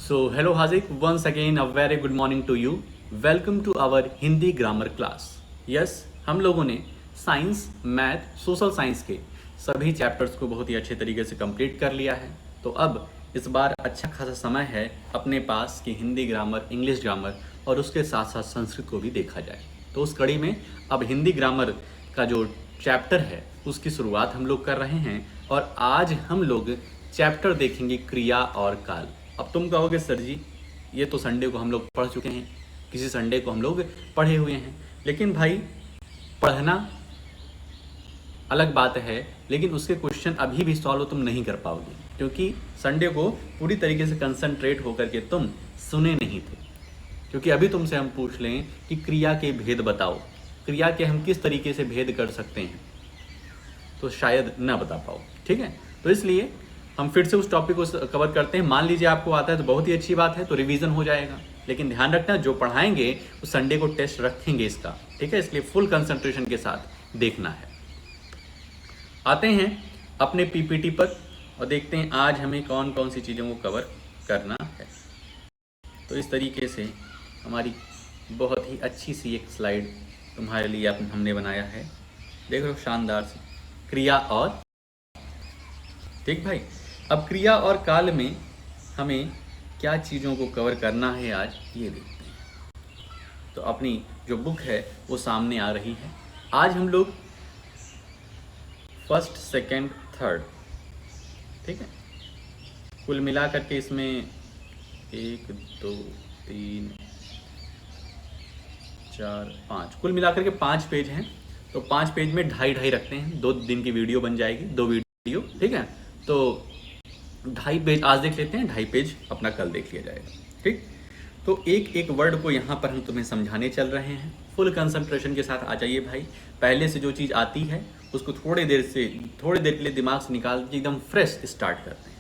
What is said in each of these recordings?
So, hello Hazik, once again a very good morning to you. Welcome to our Hindi grammar class. Yes, हम लोगों ने science, math, social science के सभी chapters को बहुत ही अच्छे तरीके से कंप्लीट कर लिया है. तो अब इस बार अच्छा खासा समय है अपने पास कि हिंदी ग्रामर, इंग्लिश ग्रामर और उसके साथ साथ संस्कृत को भी देखा जाए. तो उस कड़ी में अब हिंदी ग्रामर का जो चैप्टर है उसकी शुरुआत हम लोग कर रहे हैं और आज हम लोग चैप्टर देखेंगे क्रिया और काल. अब तुम कहोगे सर जी ये तो संडे को हम लोग पढ़ चुके हैं, किसी संडे को हम लोग पढ़े हुए हैं. लेकिन भाई पढ़ना अलग बात है, लेकिन उसके क्वेश्चन अभी भी सॉल्व तुम नहीं कर पाओगे क्योंकि संडे को पूरी तरीके से कंसंट्रेट होकर के तुम सुने नहीं थे. क्योंकि अभी तुमसे हम पूछ लें कि क्रिया के भेद बताओ, क्रिया के हम किस तरीके से भेद कर सकते हैं, तो शायद ना बता पाओ. ठीक है, तो इसलिए हम फिर से उस टॉपिक को कवर करते हैं. मान लीजिए आपको आता है तो बहुत ही अच्छी बात है, तो रिवीजन हो जाएगा. लेकिन ध्यान रखना जो पढ़ाएंगे वो संडे को टेस्ट रखेंगे इसका. ठीक है, इसलिए फुल कंसंट्रेशन के साथ देखना है. आते हैं अपने पीपीटी पर और देखते हैं आज हमें कौन कौन सी चीज़ों को कवर करना है. तो इस तरीके से हमारी बहुत ही अच्छी सी एक स्लाइड तुम्हारे लिए हमने बनाया है. देख लो शानदार से क्रिया और. ठीक भाई, अब क्रिया और काल में हमें क्या चीज़ों को कवर करना है आज ये देखते हैं. तो अपनी जो बुक है वो सामने आ रही है. आज हम लोग फर्स्ट, सेकंड, थर्ड, ठीक है, कुल मिला करके इसमें 1 2 3 4 5 कुल मिलाकर के 5 पेज हैं. तो 5 पेज में 2.5 रखते हैं, 2 दिन की वीडियो बन जाएगी, 2 वीडियो. ठीक है, तो 2.5 पेज आज देख लेते हैं, 2.5 पेज अपना कल देख लिया जाएगा. ठीक, तो एक एक वर्ड को यहाँ पर हम तुम्हें समझाने चल रहे हैं. फुल कंसंट्रेशन के साथ आ जाइए भाई. पहले से जो चीज़ आती है उसको थोड़ी देर के लिए दिमाग से निकाल के एकदम फ्रेश स्टार्ट करते हैं.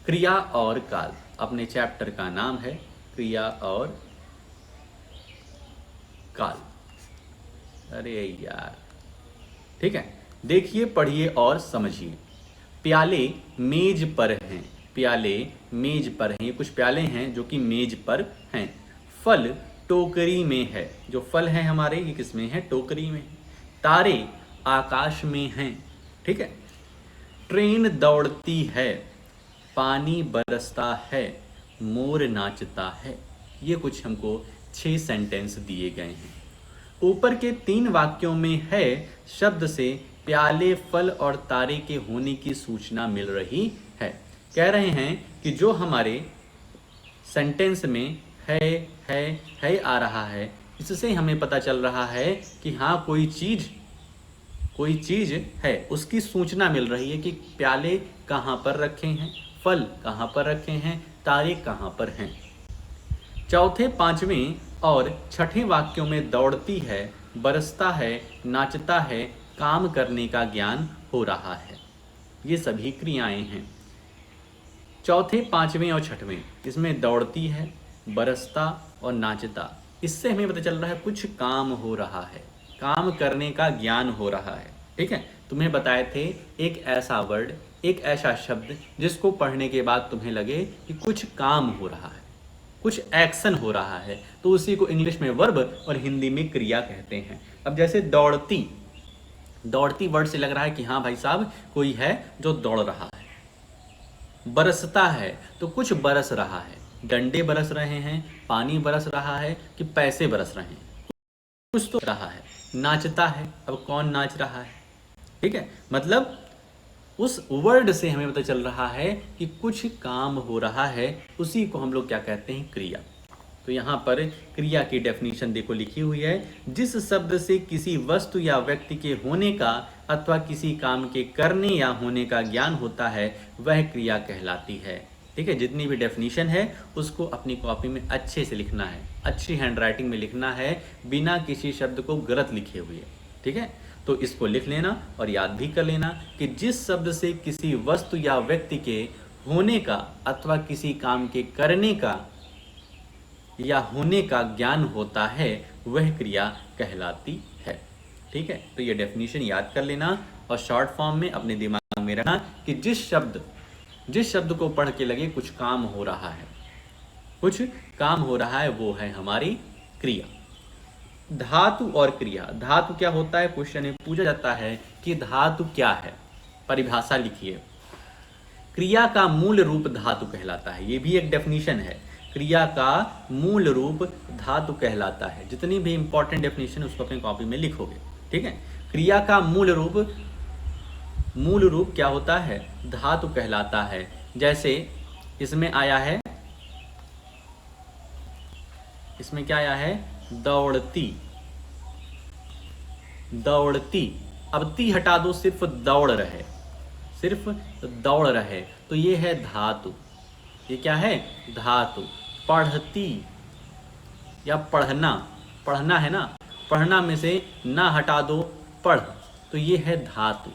क्रिया और काल, अपने चैप्टर का नाम है क्रिया और काल. अरे यार, ठीक है, देखिए, पढ़िए और समझिए. प्याले मेज पर हैं, प्याले मेज पर हैं. ये कुछ प्याले हैं जो कि मेज पर हैं. फल टोकरी में है, जो फल है हमारे ये किस में है, टोकरी में. तारे आकाश में हैं. ठीक है, ट्रेन दौड़ती है, पानी बरसता है, मोर नाचता है. ये कुछ हमको 6 सेंटेंस दिए गए हैं. ऊपर के 3 वाक्यों में है शब्द से प्याले, फल और तारे के होने की सूचना मिल रही है. कह रहे हैं कि जो हमारे सेंटेंस में है आ रहा है, इससे हमें पता चल रहा है कि हाँ कोई चीज़ है, उसकी सूचना मिल रही है कि प्याले कहाँ पर रखे हैं, फल कहाँ पर रखे हैं, तारे कहाँ पर हैं. चौथे, 5वें और 6ठे वाक्यों में दौड़ती है, बरसता है, नाचता है, काम करने का ज्ञान हो रहा है. ये सभी क्रियाएं हैं. चौथे, 5वें और 6ठवें इसमें दौड़ती है, बरसता और नाचता, इससे हमें पता चल रहा है कुछ काम हो रहा है, काम करने का ज्ञान हो रहा है. ठीक है, तुम्हें बताए थे एक ऐसा वर्ड, एक ऐसा शब्द जिसको पढ़ने के बाद तुम्हें लगे कि कुछ काम हो रहा है, कुछ एक्शन हो रहा है, तो उसी को इंग्लिश में वर्ब और हिंदी में क्रिया कहते हैं. अब जैसे दौड़ती वर्ड से लग रहा है कि हाँ भाई साहब कोई है जो दौड़ रहा है. बरसता है तो कुछ बरस रहा है, डंडे बरस रहे हैं, पानी बरस रहा है कि पैसे बरस रहे हैं, कुछ तो रहा है. नाचता है, अब कौन नाच रहा है. ठीक है, मतलब उस वर्ड से हमें पता चल रहा है कि कुछ काम हो रहा है, उसी को हम लोग क्या कहते हैं, क्रिया. तो यहाँ पर क्रिया की डेफिनेशन देखो लिखी हुई है. जिस शब्द से किसी वस्तु या व्यक्ति के होने का अथवा किसी काम के करने या होने का ज्ञान होता है वह क्रिया कहलाती है. ठीक है, जितनी भी डेफिनेशन है उसको अपनी कॉपी में अच्छे से लिखना है, अच्छी हैंडराइटिंग में लिखना है, बिना किसी शब्द को गलत लिखे हुए. ठीक है, तो इसको लिख लेना और याद भी कर लेना कि जिस शब्द से किसी वस्तु या व्यक्ति के होने का अथवा किसी काम के करने का या होने का ज्ञान होता है वह क्रिया कहलाती है. ठीक है, तो ये डेफिनेशन याद कर लेना और शॉर्ट फॉर्म में अपने दिमाग में रखना कि जिस शब्द को पढ़ के लगे कुछ काम हो रहा है, कुछ काम हो रहा है, वो है हमारी क्रिया। धातु और क्रिया। धातु क्या होता है, क्वेश्चन में पूछा जाता है कि धातु क्या है, परिभाषा लिखिए। क्रिया का मूल रूप धातु कहलाता है, ये भी एक डेफिनेशन है। क्रिया का मूल रूप धातु कहलाता है। जितनी भी इंपॉर्टेंट डेफिनेशन उसको अपनी कॉपी में लिखोगे, ठीक है। क्रिया का मूल रूप क्या होता है, धातु कहलाता है। जैसे इसमें आया है, इसमें क्या आया है, दौड़ती। दौड़ती, अब ती हटा दो, सिर्फ दौड़ रहे, सिर्फ दौड़ रहे, तो ये है धातु। ये क्या है, धातु। पढ़ती या पढ़ना, पढ़ना है ना, पढ़ना में से ना हटा दो, पढ़, तो ये है धातु।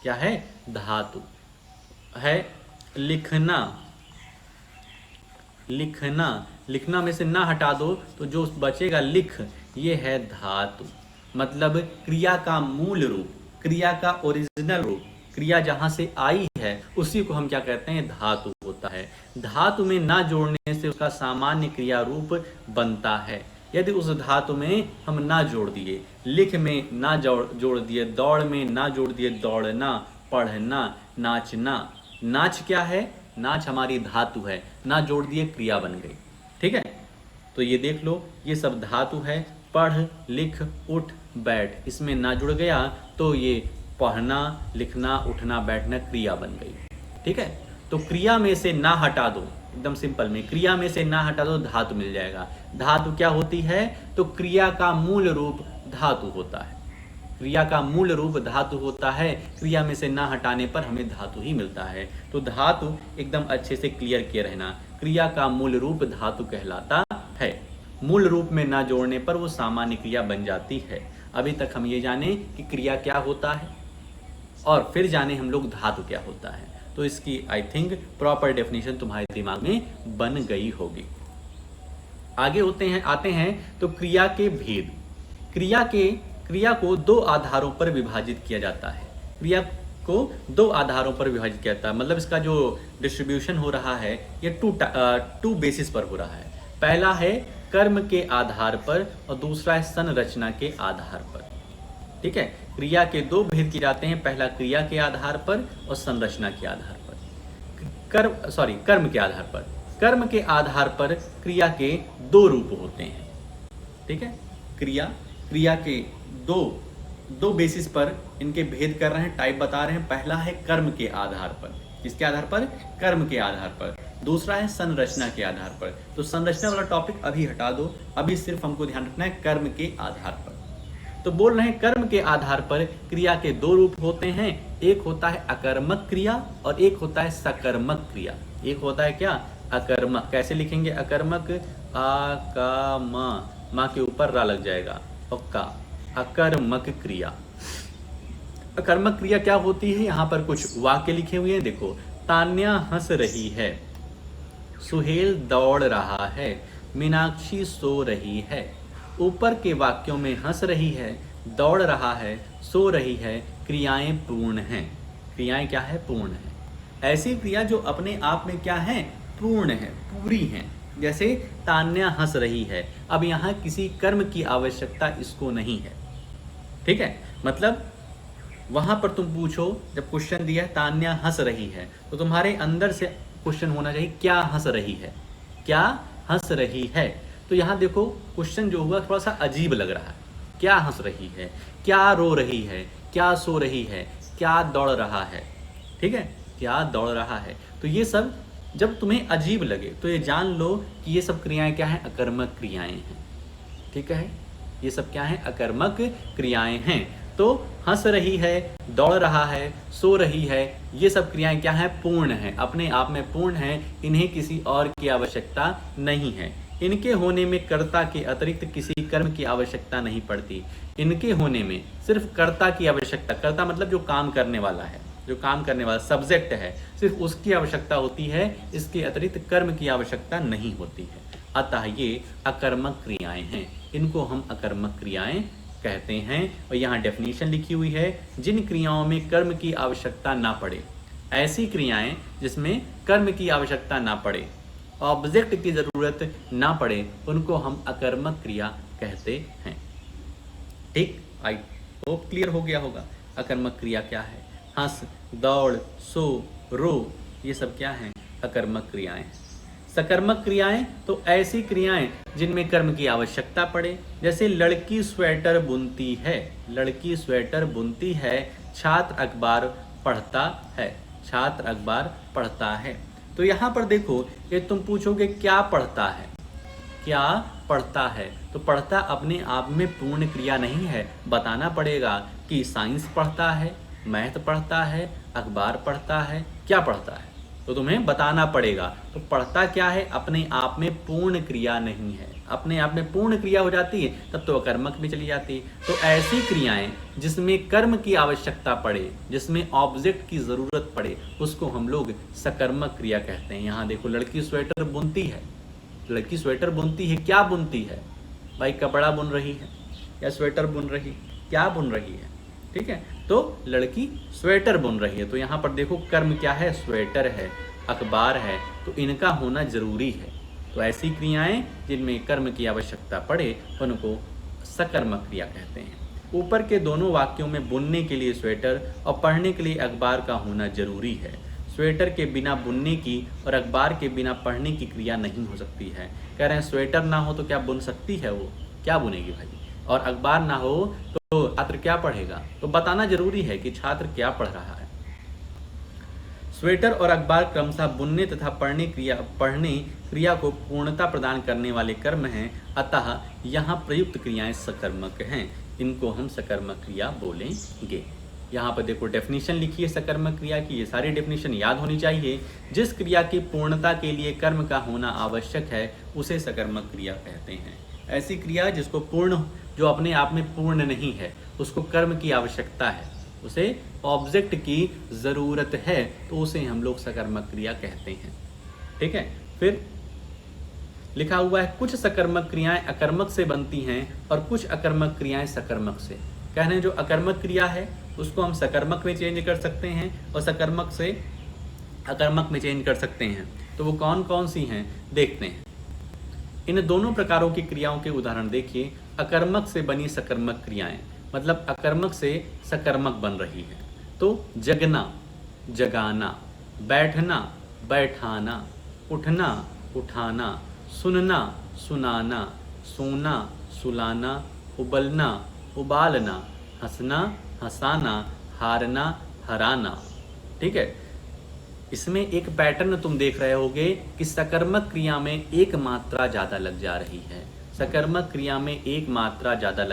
क्या है, धातु है। लिखना, लिखना, लिखना में से ना हटा दो तो जो बचेगा लिख, ये है धातु। मतलब क्रिया का मूल रूप, क्रिया का ओरिजिनल रूप, क्रिया जहाँ से आई है उसी को हम क्या कहते हैं, धातु होता है। धातु में ना जोड़ने से उसका सामान्य क्रिया रूप बनता है। यदि उस धातु में हम ना जोड़ दिए, लिख में ना जोड़ दिए, दौड़ में ना जोड़ दिए, दौड़ना, पढ़ना, नाचना, नाच क्या है, नाच हमारी धातु है, ना जोड़ दिए क्रिया बन गई, ठीक है। तो ये देख लो, ये सब धातु है। पढ़, लिख, उठ, बैठ, इसमें ना जुड़ गया तो ये पढ़ना, लिखना, उठना, बैठना क्रिया बन गई, ठीक है। तो क्रिया में से ना हटा दो, एकदम सिंपल में क्रिया में से ना हटा दो, धातु मिल जाएगा। धातु क्या होती है, तो क्रिया का मूल रूप धातु होता है। क्रिया का मूल रूप धातु होता है, क्रिया में से ना हटाने पर हमें धातु ही मिलता है। तो धातु एकदम अच्छे से क्लियर किए रहना, क्रिया का मूल रूप धातु कहलाता है। मूल रूप में ना जोड़ने पर वो सामान्य क्रिया बन जाती है। अभी तक हम ये जाने कि क्रिया क्या होता है और फिर जाने हम लोग धातु क्या होता है। तो इसकी आई थिंक प्रॉपर डेफिनेशन तुम्हारे दिमाग में बन गई होगी। आगे आते हैं तो क्रिया के भेद। क्रिया को दो आधारों पर विभाजित किया जाता है। क्रिया को दो आधारों पर विभाजित किया जाता है, मतलब इसका जो डिस्ट्रीब्यूशन हो रहा है ये टू बेसिस पर हो रहा है। पहला है कर्म के आधार पर और दूसरा है संरचना के आधार पर, ठीक है। क्रिया के दो भेद किए जाते हैं, पहला क्रिया के आधार पर और संरचना के आधार पर। कर्म के आधार पर। कर्म के आधार पर क्रिया के दो रूप होते हैं, ठीक है। क्रिया के दो बेसिस पर इनके भेद कर रहे हैं, टाइप बता रहे हैं। पहला है कर्म के आधार पर, किसके आधार पर, कर्म के आधार पर। दूसरा है संरचना के आधार पर। तो संरचना वाला टॉपिक अभी हटा दो, अभी सिर्फ हमको ध्यान रखना है कर्म के आधार पर। तो बोल रहे हैं कर्म के आधार पर क्रिया के दो रूप होते हैं, एक होता है अकर्मक क्रिया और एक होता है सकर्मक क्रिया। एक होता है क्या, अकर्मक। कैसे लिखेंगे अकर्मक, आ का माँ के ऊपर रा लग जाएगा, पक्का। अकर्मक क्रिया। अकर्मक क्रिया क्या होती है, यहाँ पर कुछ वाक्य लिखे हुए हैं, देखो। तान्या हंस रही है, सुहेल दौड़ रहा है, मीनाक्षी सो रही है। ऊपर के वाक्यों में हंस रही है, दौड़ रहा है, सो रही है, क्रियाएं पूर्ण हैं। क्रियाएं क्या है, पूर्ण है। ऐसी क्रिया जो अपने आप में क्या है, पूर्ण है, पूरी है। जैसे तान्या हंस रही है, अब यहाँ किसी कर्म की आवश्यकता इसको नहीं है, ठीक है। मतलब वहां पर तुम पूछो, जब क्वेश्चन दिया है तान्या हंस रही है, तो तुम्हारे अंदर से क्वेश्चन होना चाहिए क्या हंस रही है, क्या हंस रही है। तो यहाँ देखो क्वेश्चन जो हुआ थोड़ा सा अजीब लग रहा है। क्या हंस रही है, क्या रो रही है, क्या सो रही है, क्या दौड़ रहा है, ठीक है, क्या दौड़ रहा है। तो ये सब जब तुम्हें अजीब लगे तो ये जान लो कि ये सब क्रियाएं क्या हैं, अकर्मक क्रियाएं हैं, ठीक है। ये सब क्या हैं, अकर्मक क्रियाएं हैं। तो हंस रही है, दौड़ रहा है, सो रही है, ये सब क्रियाएं क्या हैं, पूर्ण हैं, अपने आप में पूर्ण हैं। इन्हें किसी और की आवश्यकता नहीं है। इनके होने में कर्ता के अतिरिक्त किसी कर्म की आवश्यकता नहीं पड़ती। इनके होने में सिर्फ कर्ता की आवश्यकता, कर्ता मतलब जो काम करने वाला है, जो काम करने वाला सब्जेक्ट है, सिर्फ उसकी आवश्यकता होती है। इसके अतिरिक्त कर्म की आवश्यकता नहीं होती है। अतः ये अकर्मक क्रियाएं हैं, इनको हम अकर्मक क्रियाएं कहते हैं। और यहाँ डेफिनेशन लिखी हुई है, जिन क्रियाओं में कर्म की आवश्यकता ना पड़े, ऐसी क्रियाएं जिसमें कर्म की आवश्यकता ना पड़े, ऑब्जेक्ट की जरूरत ना पड़े उनको हम अकर्मक क्रिया कहते हैं। ठीक, आई होप क्लियर हो गया होगा अकर्मक क्रिया क्या है। हंस, दौड़, सो, रो, ये सब क्या हैं? अकर्मक क्रियाएं। सकर्मक क्रियाएं तो ऐसी क्रियाएं जिनमें कर्म की आवश्यकता पड़े, जैसे लड़की स्वेटर बुनती है, लड़की स्वेटर बुनती है, छात्र अखबार पढ़ता है, छात्र अखबार पढ़ता है। तो यहाँ पर देखो, ये तुम पूछोगे क्या पढ़ता है, क्या पढ़ता है, तो पढ़ता अपने आप में पूर्ण क्रिया नहीं है, बताना पड़ेगा कि साइंस पढ़ता है, मैथ पढ़ता है, अखबार पढ़ता है, क्या पढ़ता है, तो तुम्हें बताना पड़ेगा। तो पढ़ता क्या है, अपने आप में पूर्ण क्रिया नहीं है, अपने आप में पूर्ण क्रिया हो जाती है तब तो अकर्मक में चली जाती है। तो ऐसी क्रियाएं जिसमें कर्म की आवश्यकता पड़े, जिसमें ऑब्जेक्ट की जरूरत पड़े, उसको हम लोग सकर्मक क्रिया कहते हैं। यहाँ देखो, लड़की स्वेटर बुनती है, लड़की स्वेटर बुनती है, क्या बुनती है भाई? कपड़ा बुन रही है या स्वेटर बुन रही, क्या बुन रही है? ठीक है, तो लड़की स्वेटर बुन रही है। तो यहाँ पर देखो, कर्म क्या है? स्वेटर है, अखबार है, तो इनका होना जरूरी है। तो ऐसी क्रियाएं जिनमें कर्म की आवश्यकता पड़े उनको सकर्मक क्रिया कहते हैं। ऊपर के दोनों वाक्यों में बुनने के लिए स्वेटर और पढ़ने के लिए अखबार का होना जरूरी है। स्वेटर के बिना बुनने की और अखबार के बिना पढ़ने की क्रिया नहीं हो सकती है। कह रहे हैं स्वेटर ना हो तो क्या बुन सकती है वो? क्या बुनेगी भाई? और अखबार ना हो तो छात्र क्या पढ़ेगा? तो बताना जरूरी है कि छात्र क्या पढ़ रहा है। स्वेटर और अखबार क्रमशः बुनने तथा पढ़ने क्रिया को पूर्णता प्रदान करने वाले कर्म हैं, अतः यहाँ प्रयुक्त क्रियाएं सकर्मक हैं, इनको हम सकर्मक क्रिया बोलेंगे। यहाँ पर देखो डेफिनेशन लिखी है सकर्मक क्रिया की, ये सारी डेफिनेशन याद होनी चाहिए। जिस क्रिया की पूर्णता के लिए कर्म का होना आवश्यक है उसे सकर्मक क्रिया कहते हैं। ऐसी क्रिया जिसको जो अपने आप में पूर्ण नहीं है, उसको कर्म की आवश्यकता है, उसे ऑब्जेक्ट की जरूरत है, तो उसे हम लोग सकर्मक क्रिया कहते हैं। ठीक है, फिर लिखा हुआ है कुछ सकर्मक क्रियाएं अकर्मक से बनती हैं और कुछ अकर्मक क्रियाएं सकर्मक से। कहने जो अकर्मक क्रिया है उसको हम सकर्मक में चेंज कर सकते हैं और सकर्मक से अकर्मक में चेंज कर सकते हैं। तो वो कौन कौन सी हैं देखते हैं। इन दोनों प्रकारों की क्रियाओं के उदाहरण देखिए। अकर्मक से बनी सकर्मक क्रियाएं, मतलब अकर्मक से सकर्मक बन रही है। तो जगना, जगाना, बैठना, बैठाना, उठना, उठाना, सुनना, सुनाना, सोना, सुलाना, उबलना, उबालना, हंसना, हंसाना, हारना, हराना। ठीक है, इसमें एक पैटर्न तुम देख रहे होगे कि सकर्मक क्रिया में एक मात्रा ज़्यादा लग जा रही है। सकर्मक क्रिया में एक मात्रा ज़्यादा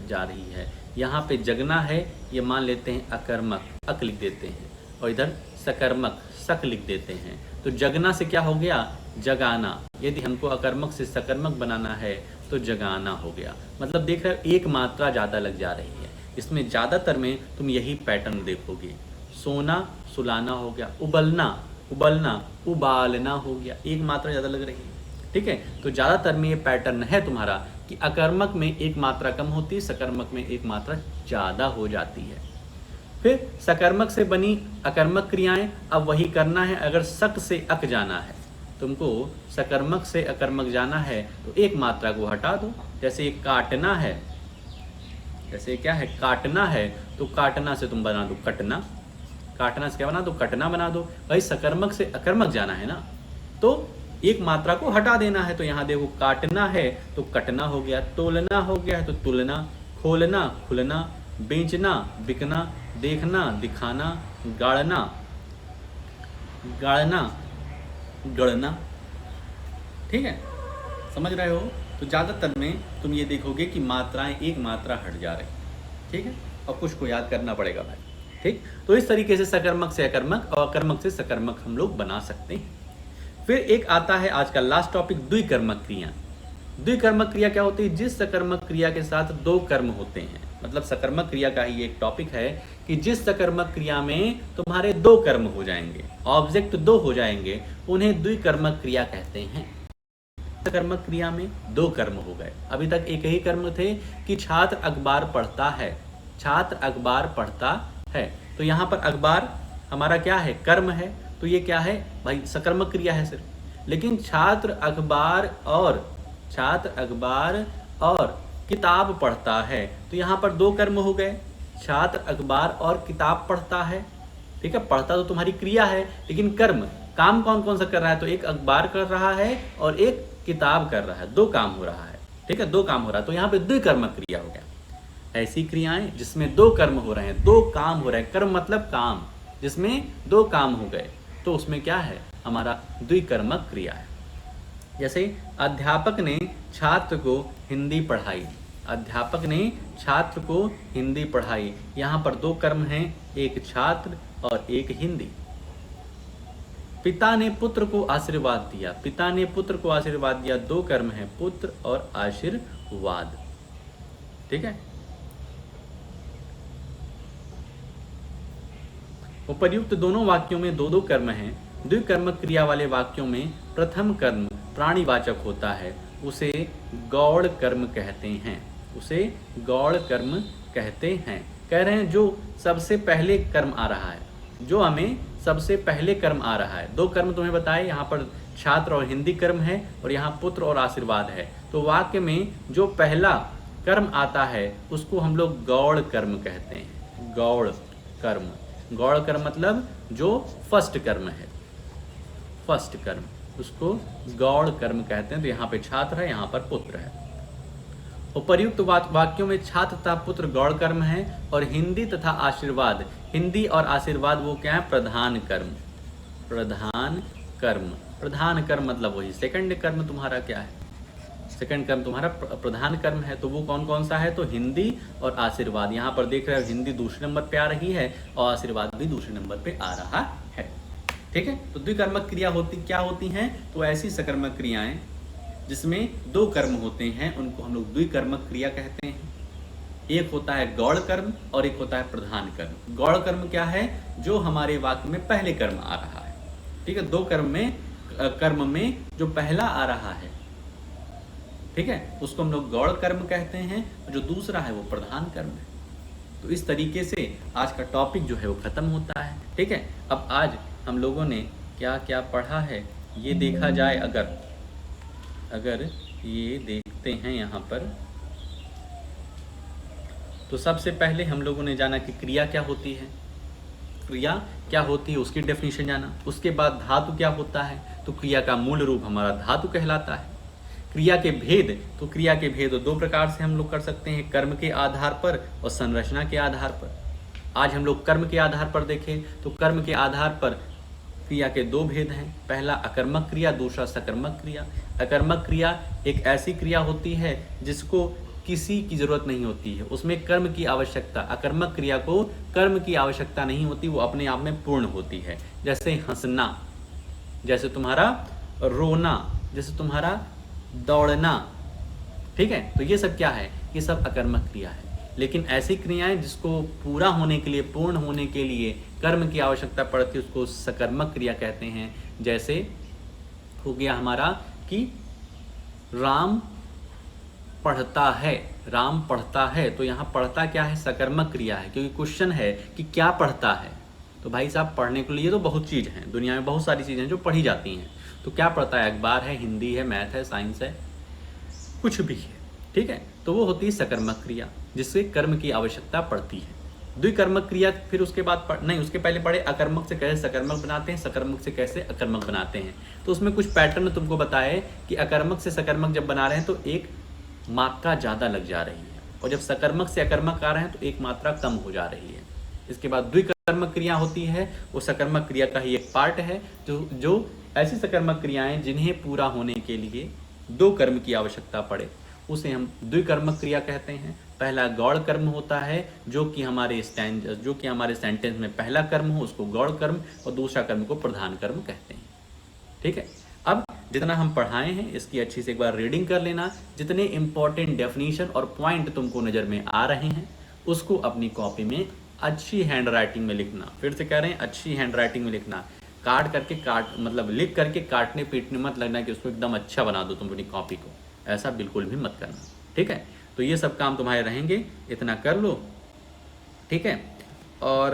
जा रही है। यहाँ पे जगना है, ये मान लेते हैं अकर्मक, अक लिख देते हैं, और इधर सकर्मक, सक लिख देते हैं। तो जगना से क्या हो गया? जगाना। यदि हमको अकर्मक से सकर्मक बनाना है तो जगाना हो गया। मतलब देख रहे हो, एक मात्रा ज़्यादा लग जा रही है। इसमें ज़्यादातर में तुम यही पैटर्न देखोगे। सोना, सुलाना हो गया, उबलना, उबलना, उबालना हो गया, एक मात्रा ज़्यादा लग रही है। ठीक है, तो ज़्यादातर में ये पैटर्न है तुम्हारा कि अकर्मक में एक मात्रा कम होती है, सकर्मक में एक मात्रा ज़्यादा हो जाती है। फिर सकर्मक से बनी अकर्मक क्रियाएं, अब वही करना है। अगर सक से अक जाना है, तुमको सकर्मक से अकर्मक जाना है तो एक मात्रा को हटा दो। जैसे ये काटना है, जैसे क्या है? काटना है, तो काटना से तुम बना दो कटना, काटना से क्या बना दो? कटना बना दो। भाई सकर्मक से अकर्मक जाना है ना, तो एक मात्रा को हटा देना है। तो यहाँ देखो, काटना है तो कटना हो गया, तोलना हो गया तो तुलना, खोलना, खुलना, बेचना, बिकना, देखना, दिखाना, गाड़ना, गाड़ना, गड़ना। ठीक है, समझ रहे हो? तो ज़्यादातर में तुम ये देखोगे कि मात्राएं एक मात्रा हट जा रही। ठीक है, और कुछ को याद करना पड़ेगा भाई। ठीक, तो इस तरीके से सकर्मक से अकर्मक और अकर्मक से सकर्मक हम लोग बना सकते हैं। फिर एक आता है आज का लास्ट टॉपिक, द्विकर्मक क्रिया। द्विकर्मक क्रिया क्या होती है? जिस सकर्मक क्रिया के साथ दो कर्म होते हैं। मतलब सकर्मक क्रिया का ही एक टॉपिक है कि जिस सकर्मक क्रिया में तुम्हारे दो कर्म हो जाएंगे, ऑब्जेक्ट दो हो जाएंगे, उन्हें द्विकर्मक क्रिया कहते हैं। सकर्मक क्रिया में दो कर्म हो गए। अभी तक एक ही कर्म थे कि छात्र अखबार पढ़ता है, छात्र अखबार पढ़ता है। तो यहाँ पर अखबार हमारा क्या है? कर्म है। तो ये क्या है भाई? सकर्मक क्रिया है सिर्फ। लेकिन छात्र अखबार और किताब पढ़ता है, तो यहाँ पर दो कर्म हो गए, छात्र अखबार और किताब पढ़ता है। ठीक है, पढ़ता तो तुम्हारी क्रिया है, लेकिन काम कौन कौन सा कर रहा है, तो एक अखबार कर रहा है और एक किताब कर रहा है, दो काम हो रहा है। ठीक है, दो काम हो रहा है, तो यहाँ पे द्विकर्मक क्रिया हो गया। ऐसी क्रियाएं जिसमें दो कर्म हो रहे हैं, दो काम हो रहे हैं, कर्म मतलब काम, जिसमें दो काम हो गए, तो उसमें क्या है, हमारा द्विकर्मक क्रिया है। जैसे अध्यापक ने छात्र को हिंदी पढ़ाई, अध्यापक ने छात्र को हिंदी पढ़ाई, यहाँ पर दो कर्म हैं, एक छात्र और एक हिंदी। पिता ने पुत्र को आशीर्वाद दिया, पिता ने पुत्र को आशीर्वाद दिया, दो कर्म हैं, पुत्र और आशीर्वाद। ठीक है, उपर्युक्त दोनों वाक्यों में दो दो कर्म हैं। द्विकर्मक क्रिया वाले वाक्यों में प्रथम कर्म प्राणीवाचक होता है, उसे गौड़ कर्म कहते हैं, उसे गौड़ कर्म कहते हैं। कह रहे हैं जो सबसे पहले कर्म आ रहा है, जो हमें सबसे पहले कर्म आ रहा है, दो कर्म तुम्हें बताए, यहाँ पर छात्र और हिंदी कर्म है और यहाँ पुत्र और आशीर्वाद है, तो वाक्य में जो पहला कर्म आता है उसको हम लोग गौड़ कर्म कहते हैं, गौड़ कर्म। गौड़ कर्म मतलब जो फर्स्ट कर्म है, फर्स्ट कर्म, उसको गौड़ कर्म कहते हैं। तो यहाँ पे छात्र है, यहाँ पर पुत्र है। उपर्युक्त वाक्यों में छात्र तथा पुत्र गौड़ कर्म है और हिंदी तथा आशीर्वाद, हिंदी और आशीर्वाद वो क्या है, प्रधान कर्म, प्रधान कर्म। प्रधान कर्म मतलब वही सेकंड कर्म तुम्हारा क्या है, सेकंड कर्म तुम्हारा प्रधान कर्म है। तो वो कौन कौन सा है, तो हिंदी और आशीर्वाद। यहाँ पर देख रहे हो हिंदी दूसरे नंबर पे आ रही है और आशीर्वाद भी दूसरे नंबर पे आ रहा है। ठीक है, तो द्विकर्मक क्रिया क्या होती हैं, तो ऐसी सकर्मक क्रियाएं जिसमें दो कर्म होते हैं उनको हम लोग द्विकर्मक क्रिया कहते हैं। एक होता है गौड़ कर्म और एक होता है प्रधान कर्म। गौड़ कर्म क्या है, जो हमारे वाक्य में पहले कर्म आ रहा है। ठीक है, दो कर्म में जो पहला आ रहा है, ठीक है, उसको हम लोग गौड़ कर्म कहते हैं, और जो दूसरा है वो प्रधान कर्म है। तो इस तरीके से आज का टॉपिक जो है वो खत्म होता है। ठीक है, अब आज हम लोगों ने क्या क्या पढ़ा है ये देखा जाए, अगर ये देखते हैं यहाँ पर, तो सबसे पहले हम लोगों ने जाना कि क्रिया क्या होती है, क्रिया क्या होती है उसकी डेफिनेशन जाना। उसके बाद धातु क्या होता है, तो क्रिया का मूल रूप हमारा धातु कहलाता है। क्रिया के भेद, तो क्रिया के भेद दो प्रकार से हम लोग कर सकते हैं, कर्म के आधार पर और संरचना के आधार पर। आज हम लोग कर्म के आधार पर देखें तो कर्म के आधार पर क्रिया के दो भेद हैं, पहला अकर्मक क्रिया, दूसरा सकर्मक क्रिया। अकर्मक क्रिया एक ऐसी क्रिया होती है जिसको किसी की जरूरत नहीं होती है, उसमें कर्म की आवश्यकता, अकर्मक क्रिया को कर्म की आवश्यकता नहीं होती, वो अपने आप में पूर्ण होती है। जैसे हंसना, जैसे तुम्हारा रोना, जैसे तुम्हारा दौड़ना। ठीक है, तो ये सब क्या है, ये सब अकर्मक क्रिया है। लेकिन ऐसी क्रियाएं जिसको पूरा होने के लिए, पूर्ण होने के लिए कर्म की आवश्यकता पड़ती है, उसको सकर्मक क्रिया कहते हैं। जैसे हो गया हमारा कि राम पढ़ता है, राम पढ़ता है, तो यहाँ पढ़ता क्या है, सकर्मक क्रिया है, क्योंकि क्वेश्चन है कि क्या पढ़ता है। तो भाई साहब पढ़ने के लिए तो बहुत चीज़ हैं, दुनिया में बहुत सारी चीज़ें जो पढ़ी जाती हैं। तो क्या पढ़ता है, अखबार है, हिंदी है, मैथ है, साइंस है, कुछ भी है। ठीक है, तो वो होती है सकर्मक क्रिया जिससे कर्म की आवश्यकता पड़ती है। द्विकर्मक क्रिया फिर उसके बाद नहीं, उसके पहले पढ़े अकर्मक से कैसे सकर्मक बनाते हैं, सकर्मक से कैसे अकर्मक बनाते हैं। तो उसमें कुछ पैटर्न तुमको बताए कि अकर्मक से सकर्मक जब बना रहे हैं तो एक मात्रा ज़्यादा लग जा रही है, और जब सकर्मक से अकर्मक आ रहे हैं तो एक मात्रा कम हो जा रही है। इसके बाद द्विकर्मक क्रिया होती है, वो सकर्मक क्रिया का ही एक पार्ट है, जो ऐसी सकर्मक क्रियाएं जिन्हें पूरा होने के लिए दो कर्म की आवश्यकता पड़े, उसे हम द्विकर्मक क्रिया कहते हैं। पहला गौड़ कर्म होता है, जो कि हमारे सेंटेंस में पहला कर्म हो उसको गौड़ कर्म, और दूसरा कर्म को प्रधान कर्म कहते हैं। ठीक है, अब जितना हम पढ़ाए हैं इसकी अच्छी से एक बार रीडिंग कर लेना। जितने इंपॉर्टेंट डेफिनेशन और पॉइंट तुमको नज़र में आ रहे हैं उसको अपनी कॉपी में अच्छी हैंड राइटिंग में लिखना। फिर से कह रहे हैं, अच्छी हैंड राइटिंग में लिखना। मतलब लिख करके काटने पीटने मत लगना कि उसको एकदम अच्छा बना दो तुम अपनी कॉपी को, ऐसा बिल्कुल भी मत करना। ठीक है, तो ये सब काम तुम्हारे रहेंगे, इतना कर लो। ठीक है, और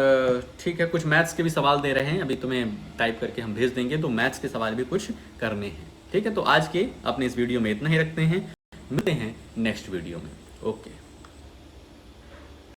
ठीक है, कुछ मैथ्स के भी सवाल दे रहे हैं, अभी तुम्हें टाइप करके हम भेज देंगे, तो मैथ्स के सवाल भी कुछ करने हैं। ठीक है, तो आज के अपने इस वीडियो में इतना ही रखते हैं, मिलते हैं नेक्स्ट वीडियो में। ओके।